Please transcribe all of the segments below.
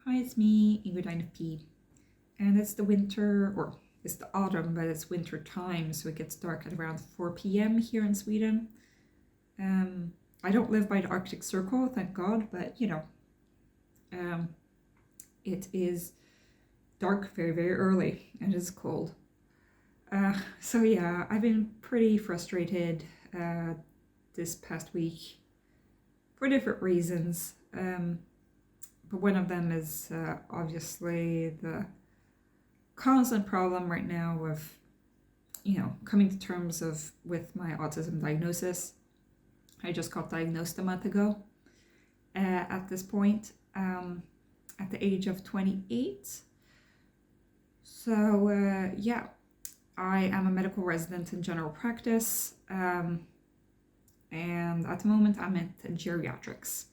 Hi, it's me, Ingrid P. And it's the winter, or it's the autumn, but it's winter time, so it gets dark at around 4 p.m. here in Sweden. I don't live by the Arctic Circle, thank God, but it is dark very, very early and it's cold. So yeah, I've been pretty frustrated this past week for different reasons. But one of them is obviously the constant problem right now of, coming to terms with my autism diagnosis. I just got diagnosed a month ago at this point, at the age of 28. So yeah, I am a medical resident in general practice, and at the moment I'm at geriatrics.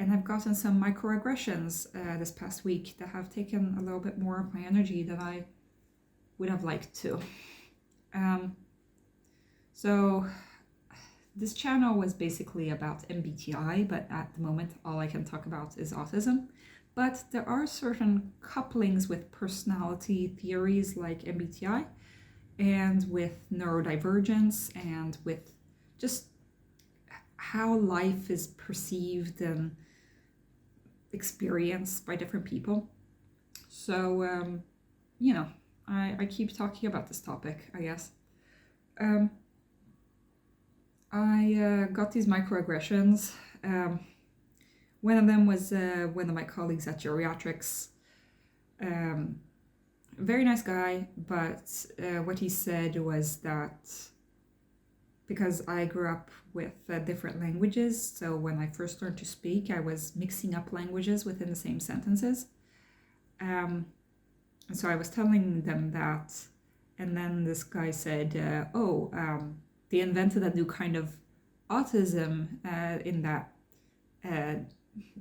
And I've gotten some microaggressions this past week that have taken a little bit more of my energy than I would have liked to. So this channel was basically about MBTI, but at the moment all I can talk about is autism. But there are certain couplings with personality theories like MBTI and with neurodivergence and with just how life is perceived and experienced by different people. So, I keep talking about this topic, I guess. I got these microaggressions. One of them was one of my colleagues at geriatrics. Very nice guy, but what he said was that because I grew up with different languages, so when I first learned to speak, I was mixing up languages within the same sentences. So I was telling them that, and then this guy said, they invented a new kind of autism in that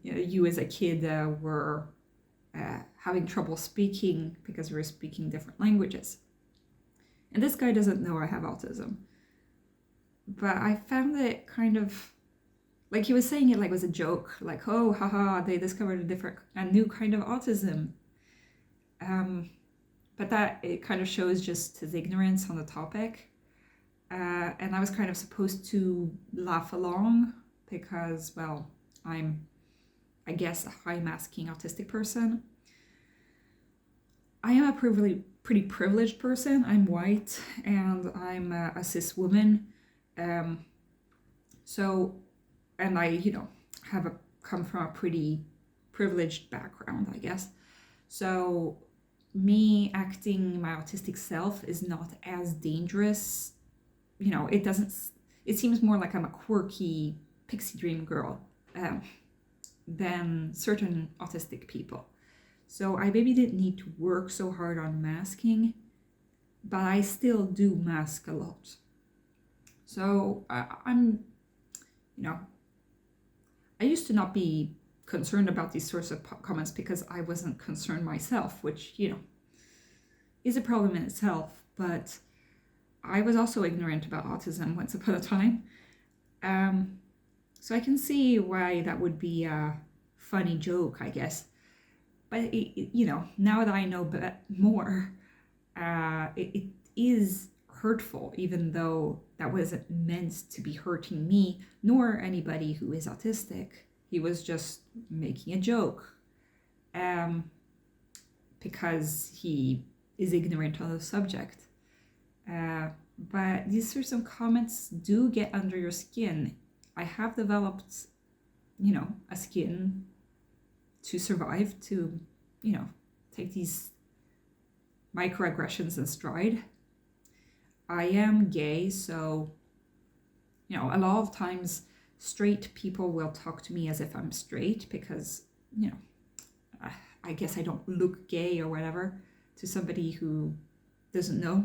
you as a kid were having trouble speaking because we were speaking different languages. And this guy doesn't know I have autism. But I found it kind of, like he was saying it like it was a joke, like, oh, haha, they discovered a new kind of autism. But that, it kind of shows just his ignorance on the topic. And I was kind of supposed to laugh along because, well, I'm, I guess, a high-masking autistic person. I am a pretty privileged person. I'm white and I'm a cis woman. And I, come from a pretty privileged background, I guess. So me acting my autistic self is not as dangerous. It seems more like I'm a quirky pixie dream girl than certain autistic people. So I maybe didn't need to work so hard on masking, but I still do mask a lot. So I'm, I used to not be concerned about these sorts of comments because I wasn't concerned myself, which, is a problem in itself. But I was also ignorant about autism once upon a time. So I can see why that would be a funny joke, I guess. But, now that I know more, it is hurtful, even though that wasn't meant to be hurting me, nor anybody who is autistic. He was just making a joke because he is ignorant on the subject. But these sorts of comments do get under your skin. I have developed, a skin to survive, to, take these microaggressions in stride. I am gay, so, a lot of times straight people will talk to me as if I'm straight because, I guess I don't look gay or whatever to somebody who doesn't know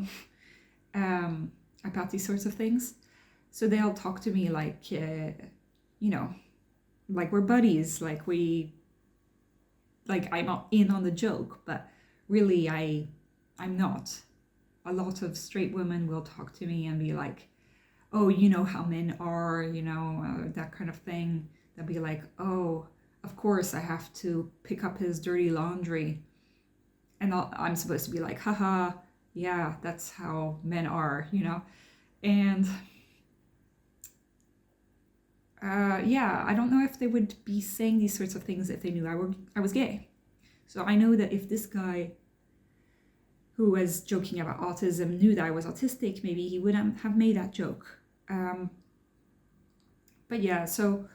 about these sorts of things. So they'll talk to me like, like we're buddies, like I'm not in on the joke, but really I'm not. A lot of straight women will talk to me and be like, oh, you know how men are, that kind of thing. They'll be like, oh, of course I have to pick up his dirty laundry, and I'm supposed to be like, haha, yeah, that's how men are, and yeah, I don't know if they would be saying these sorts of things if they knew I was gay. So I know that if this guy who was joking about autism knew that I was autistic, maybe he wouldn't have made that joke. But yeah, so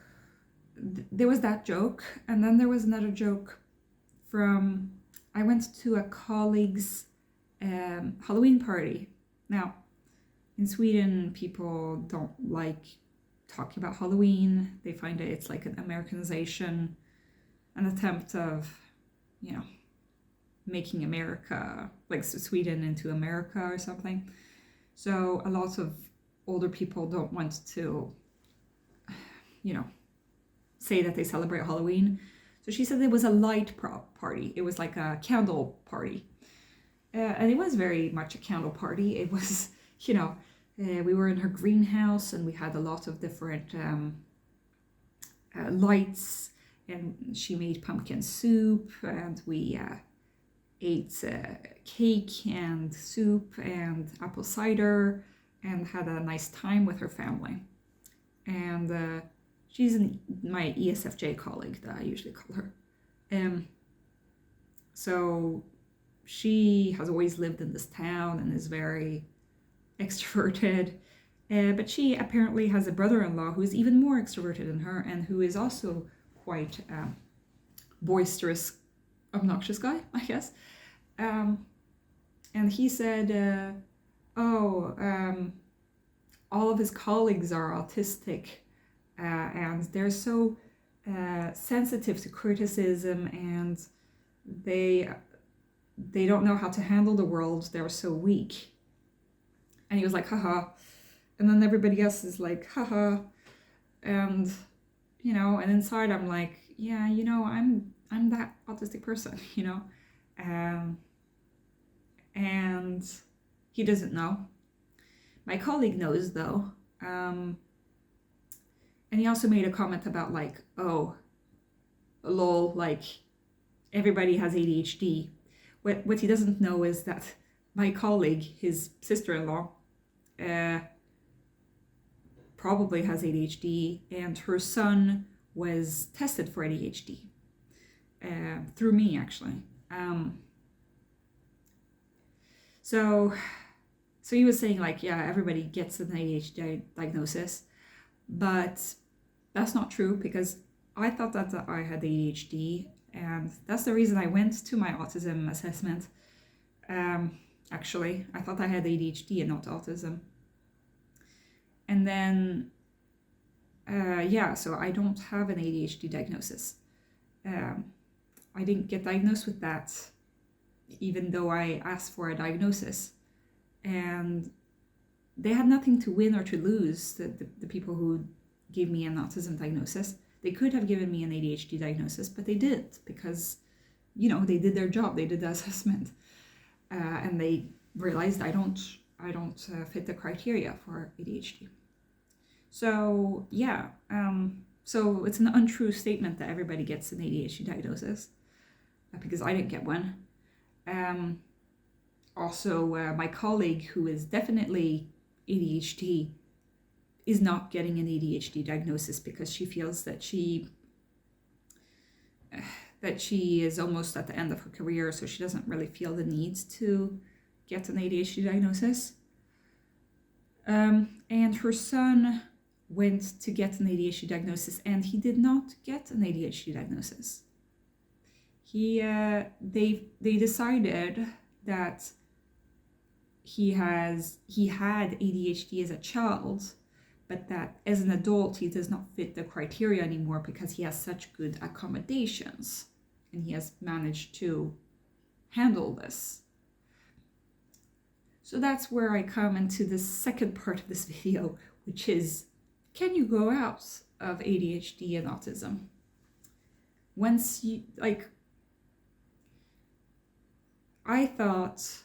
there was that joke, and then there was another joke from, I went to a colleague's Halloween party. Now, in Sweden, people don't like talking about Halloween. They find that it's like an Americanization, an attempt of, making America, like Sweden into America or something. So a lot of older people don't want to, say that they celebrate Halloween. So she said it was a light party. It was like a candle party. And it was very much a candle party. It was, we were in her greenhouse and we had a lot of different lights, and she made pumpkin soup, and we ate cake and soup and apple cider and had a nice time with her family. And she's my ESFJ colleague that I usually call her. So she has always lived in this town and is very extroverted. But she apparently has a brother-in-law who is even more extroverted than her and who is also quite boisterous, obnoxious guy, I guess. And he said, all of his colleagues are autistic, and they're so sensitive to criticism, and they don't know how to handle the world. They're so weak. And he was like, haha. And then everybody else is like, haha. And, and inside I'm like, yeah, I'm that autistic person, and he doesn't know. My colleague knows though. And he also made a comment about like, oh, lol, like everybody has ADHD. What he doesn't know is that my colleague, his sister-in-law, probably has ADHD, and her son was tested for ADHD through me, actually. So he was saying like, yeah, everybody gets an ADHD diagnosis, but that's not true, because I thought that I had ADHD, and that's the reason I went to my autism assessment. Actually, I thought I had ADHD and not autism. And then, so I don't have an ADHD diagnosis. I didn't get diagnosed with that, even though I asked for a diagnosis. And they had nothing to win or to lose, the people who gave me an autism diagnosis. They could have given me an ADHD diagnosis, but they didn't, because, they did their job, they did the assessment. And they realized I don't fit the criteria for ADHD. So yeah, so it's an untrue statement that everybody gets an ADHD diagnosis, because I didn't get one. Also, my colleague, who is definitely ADHD, is not getting an ADHD diagnosis because she feels that she is almost at the end of her career, so she doesn't really feel the need to get an ADHD diagnosis. And her son went to get an ADHD diagnosis, and he did not get an ADHD diagnosis. They decided that he had ADHD as a child, but that as an adult he does not fit the criteria anymore because he has such good accommodations and he has managed to handle this. So that's where I come into the second part of this video, which is, can you grow out of ADHD and autism? Once you, I thought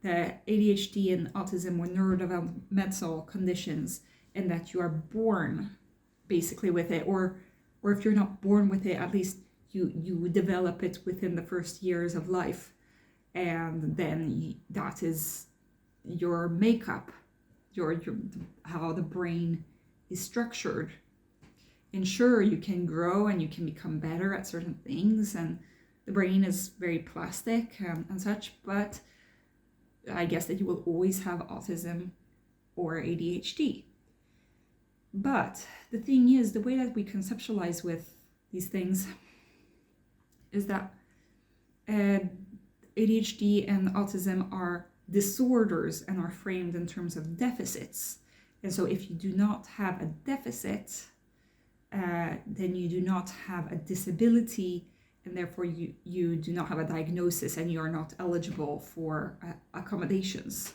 that ADHD and autism were neurodevelopmental conditions and that you are born basically with it, or or if you're not born with it, at least you develop it within the first years of life, and then that is your makeup, your how the brain is structured. And sure, you can grow and you can become better at certain things, and the brain is very plastic and such, but I guess that you will always have autism or ADHD. But the thing is, the way that we conceptualize with these things is that ADHD and autism are disorders and are framed in terms of deficits. And so if you do not have a deficit, then you do not have a disability, and therefore you do not have a diagnosis, and you are not eligible for accommodations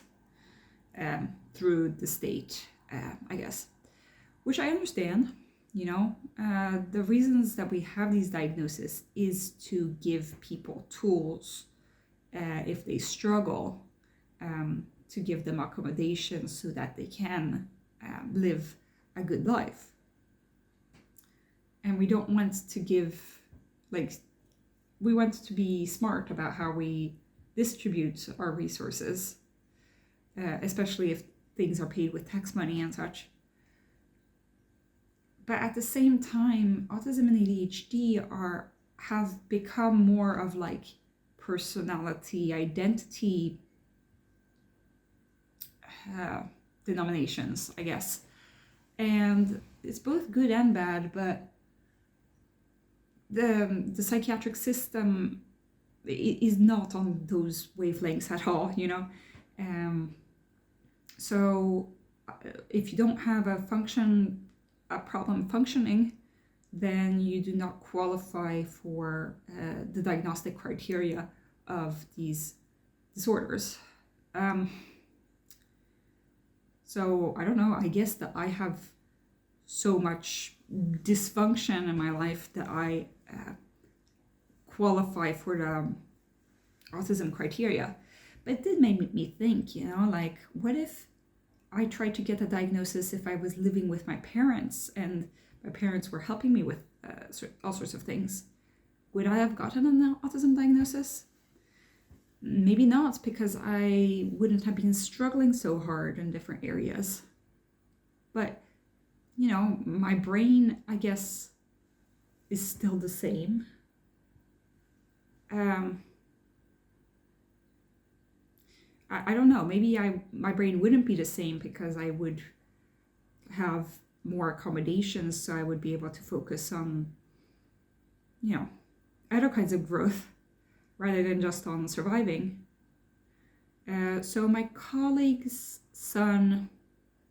through the state, I guess, which I understand. The reasons that we have these diagnoses is to give people tools if they struggle, to give them accommodations so that they can live a good life. And we don't want to give, we want to be smart about how we distribute our resources, especially if things are paid with tax money and such. But at the same time, autism and ADHD have become more of personality, identity denominations, I guess. And it's both good and bad, but the psychiatric system is not on those wavelengths at all, So if you don't have a problem functioning, then you do not qualify for the diagnostic criteria of these disorders. So I don't know, I guess that I have so much dysfunction in my life that I qualify for the autism criteria. But it did make me think, what if I tried to get a diagnosis if I was living with my parents and my parents were helping me with all sorts of things? Would I have gotten an autism diagnosis? Maybe not, because I wouldn't have been struggling so hard in different areas. But, my brain, I guess, is still the same. I don't know, maybe my brain wouldn't be the same because I would have more accommodations, so I would be able to focus on, other kinds of growth rather than just on surviving. So my colleague's son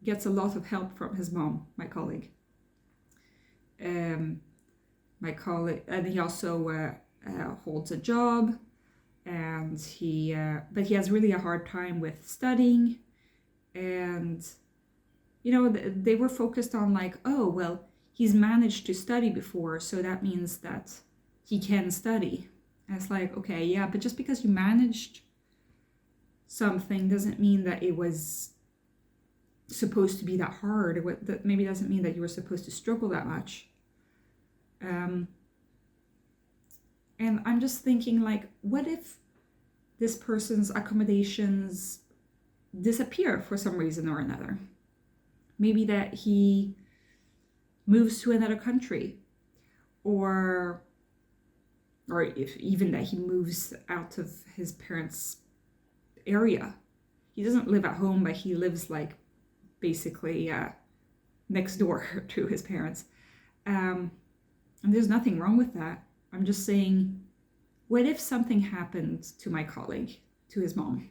gets a lot of help from his mom, my colleague. My colleague, and he also holds a job, and but he has really a hard time with studying, and they were focused on oh well, he's managed to study before, so that means that he can study. And it's okay, yeah, but just because you managed something doesn't mean that it was supposed to be that hard. That maybe doesn't mean that you were supposed to struggle that much. And I'm just thinking, what if this person's accommodations disappear for some reason or another? Maybe that he moves to another country, or if even that he moves out of his parents' area. He doesn't live at home, but he lives basically next door to his parents. And there's nothing wrong with that. I'm just saying, what if something happened to my colleague, to his mom,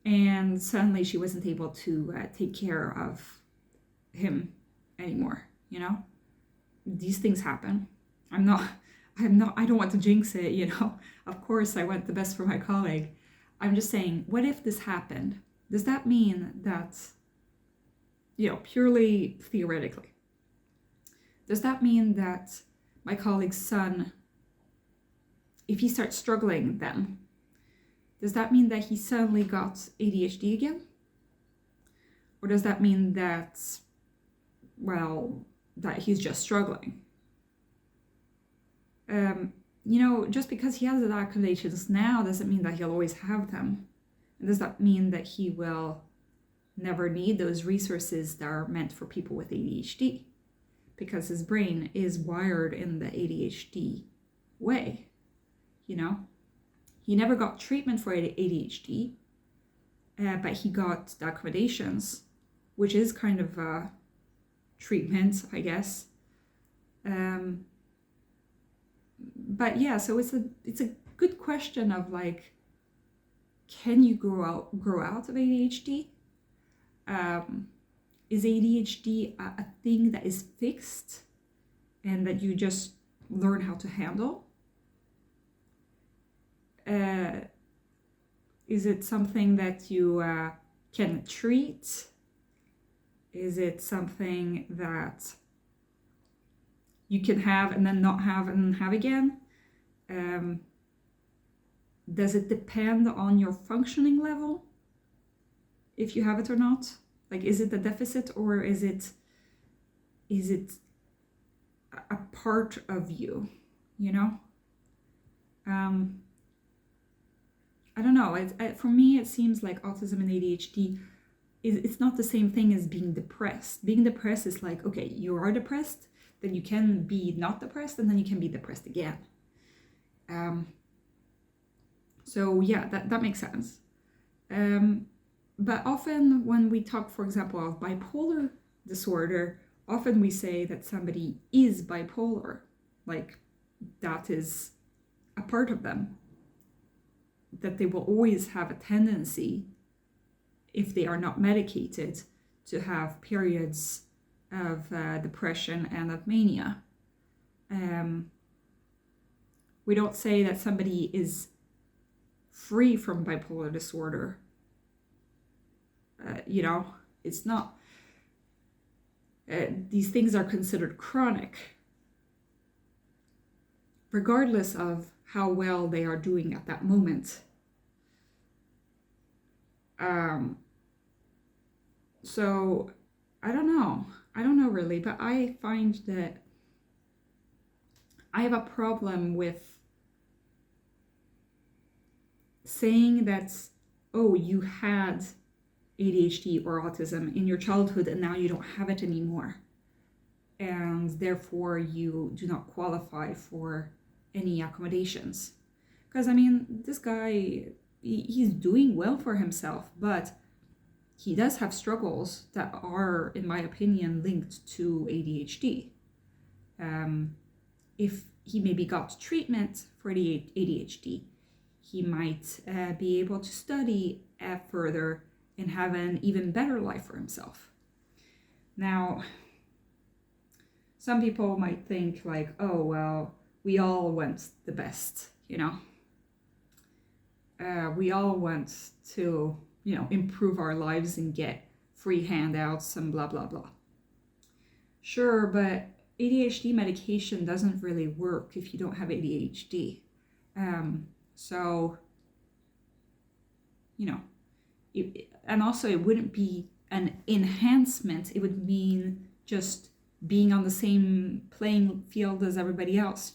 and suddenly she wasn't able to take care of him anymore? These things happen. I don't want to jinx it, Of course I want the best for my colleague. I'm just saying, what if this happened? Does that mean that, purely theoretically, does that mean that my colleague's son, if he starts struggling then, does that mean that he suddenly got ADHD again? Or does that mean that, that he's just struggling. Just because he has the accommodations now doesn't mean that he'll always have them. And does that mean that he will never need those resources that are meant for people with ADHD? Because his brain is wired in the ADHD way, He never got treatment for ADHD, but he got the accommodations, which is kind of a treatment, I guess. But yeah, so it's a good question of like, can you grow out of ADHD? Is ADHD a thing that is fixed and that you just learn how to handle? Is it something that you can treat? Is it something that you can have and then not have and then have again? Does it depend on your functioning level if you have it or not? Like, is it a deficit or is it a part of you, I don't know. For me, it seems like autism and ADHD, it's not the same thing as being depressed. Being depressed is like, okay, you are depressed, then you can be not depressed, and then you can be depressed again. So yeah, that makes sense. But often when we talk, for example, of bipolar disorder, often we say that somebody is bipolar, like that is a part of them, that they will always have a tendency, if they are not medicated, to have periods of depression and of mania. We don't say that somebody is free from bipolar disorder. It's not. These things are considered chronic, regardless of how well they are doing at that moment. So I don't know really, but I find that I have a problem with saying that, oh, you had ADHD or autism in your childhood and now you don't have it anymore, and therefore you do not qualify for any accommodations. Because this guy, he's doing well for himself, but he does have struggles that are, in my opinion, linked to ADHD. If he maybe got treatment for the ADHD, he might be able to study further and have an even better life for himself. Now, some people might think like, oh, well, we all want the best, we all want to, improve our lives and get free handouts and blah, blah, blah. Sure, but ADHD medication doesn't really work if you don't have ADHD. And also it wouldn't be an enhancement. It would mean just being on the same playing field as everybody else,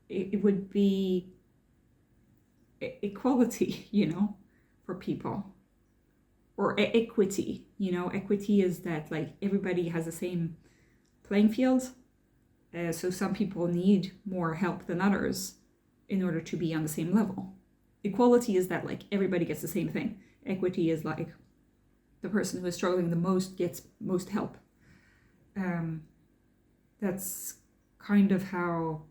it would be equality, for people, or equity. Equity is that like everybody has the same playing field. So some people need more help than others in order to be on the same level. Equality is that like everybody gets the same thing. Equity is like the person who is struggling the most gets most help. That's kind of how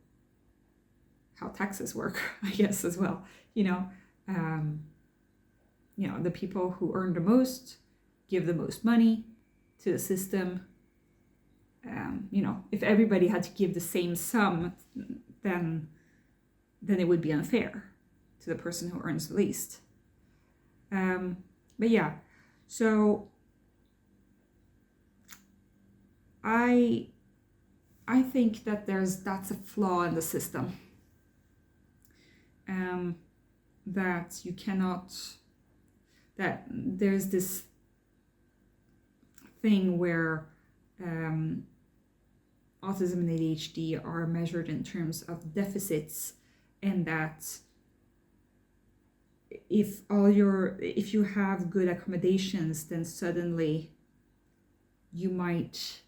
taxes work, I guess, as well. The people who earn the most give the most money to the system. If everybody had to give the same sum, then it would be unfair to the person who earns the least. But yeah, so I think that that's a flaw in the system. That you cannot, that there's this thing where autism and ADHD are measured in terms of deficits, and that if you have good accommodations, then suddenly you might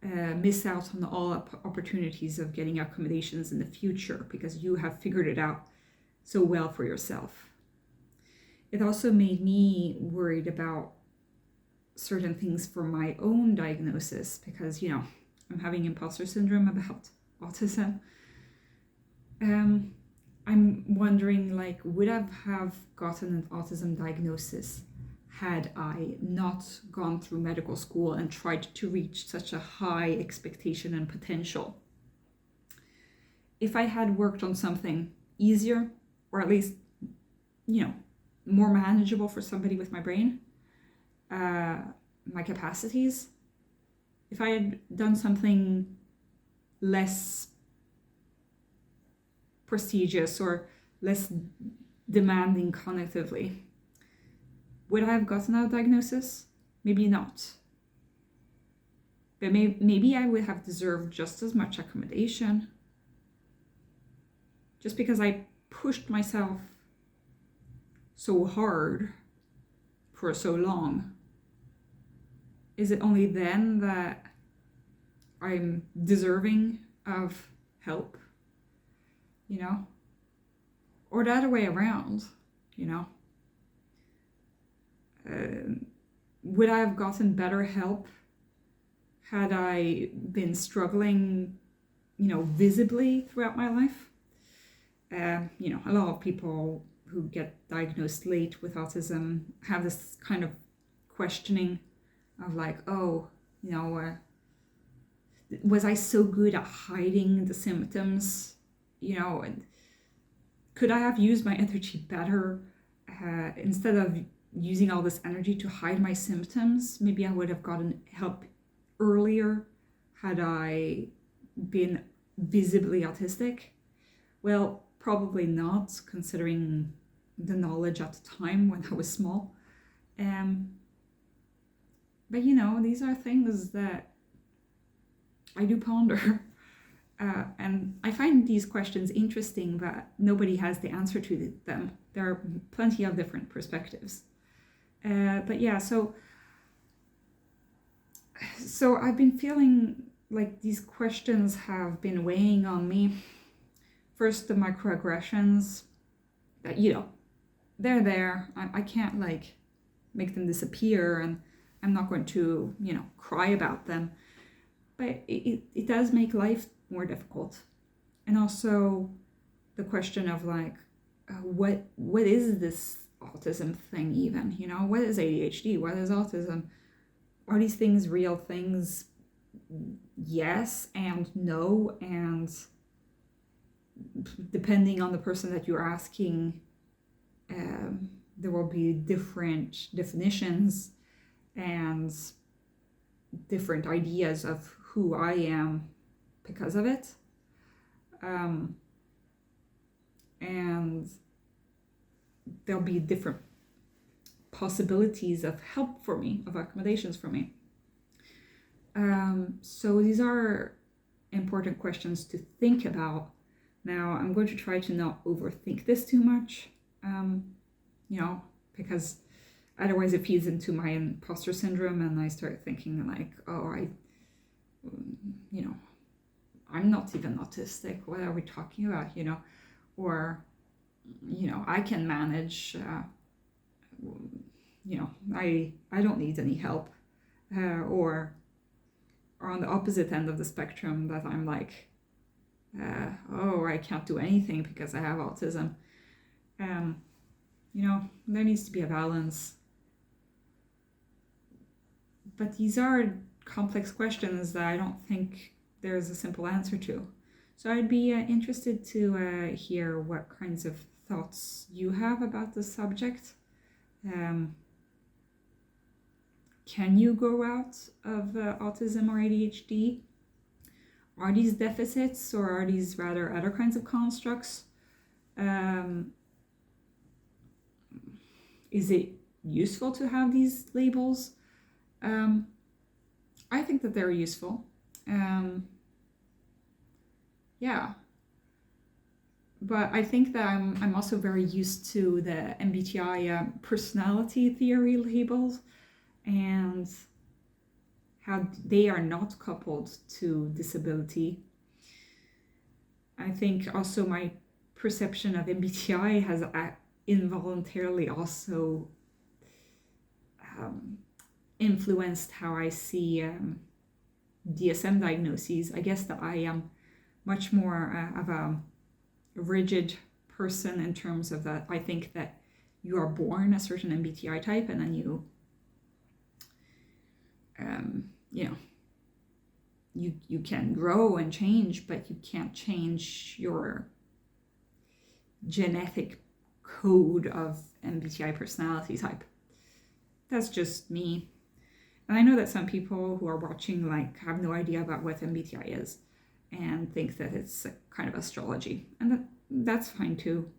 miss out on all opportunities of getting accommodations in the future because you have figured it out so well for yourself. It also made me worried about certain things for my own diagnosis because, I'm having imposter syndrome about autism. I'm wondering, would I have gotten an autism diagnosis had I not gone through medical school and tried to reach such a high expectation and potential? If I had worked on something easier, or at least, more manageable for somebody with my brain, my capacities, if I had done something less prestigious or less demanding cognitively, would I have gotten a diagnosis? Maybe not. But maybe I would have deserved just as much accommodation. Just because I pushed myself so hard for so long. Is it only then that I'm deserving of help? Or the other way around, would I have gotten better help had I been struggling, visibly throughout my life? A lot of people who get diagnosed late with autism have this kind of questioning of was I so good at hiding the symptoms? And could I have used my energy better instead of using all this energy to hide my symptoms? Maybe I would have gotten help earlier had I been visibly autistic. Well, probably not, considering the knowledge at the time when I was small. But these are things that I do ponder. And I find these questions interesting, but nobody has the answer to them. There are plenty of different perspectives. But yeah, so I've been feeling like these questions have been weighing on me. First, the microaggressions, that, they're there. I can't make them disappear, and I'm not going to, cry about them. But it does make life more difficult. And also the question of what is this autism thing even? What is ADHD? What is autism? Are these things real things? Yes and no, and depending on the person that you're asking, there will be different definitions and different ideas of who I am because of it. And there'll be different possibilities of help for me, of accommodations for me. So these are important questions to think about. Now, I'm going to try to not overthink this too much, because otherwise it feeds into my imposter syndrome, and I start thinking I'm not even autistic. What are we talking about, Or, I can manage, I don't need any help. Or on the opposite end of the spectrum, that I'm I can't do anything because I have autism. There needs to be a balance. But these are complex questions that I don't think there's a simple answer to. So I'd be interested to hear what kinds of thoughts you have about the subject. Can you grow out of autism or ADHD? Are these deficits, or are these rather other kinds of constructs? Is it useful to have these labels? I think that they're useful. Yeah. But I think that I'm also very used to the MBTI personality theory labels and how they are not coupled to disability. I think also my perception of MBTI has involuntarily also influenced how I see DSM diagnoses. I guess that I am much more of a rigid person in terms of that. I think that you are born a certain MBTI type and then you you can grow and change, but you can't change your genetic code of MBTI personality type. That's just me. And I know that some people who are watching have no idea about what MBTI is and think that it's a kind of astrology. And that's fine too.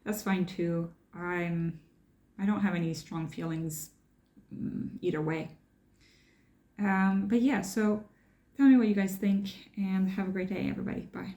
That's fine too. I don't have any strong feelings either way. But yeah, so tell me what you guys think and have a great day, everybody. Bye.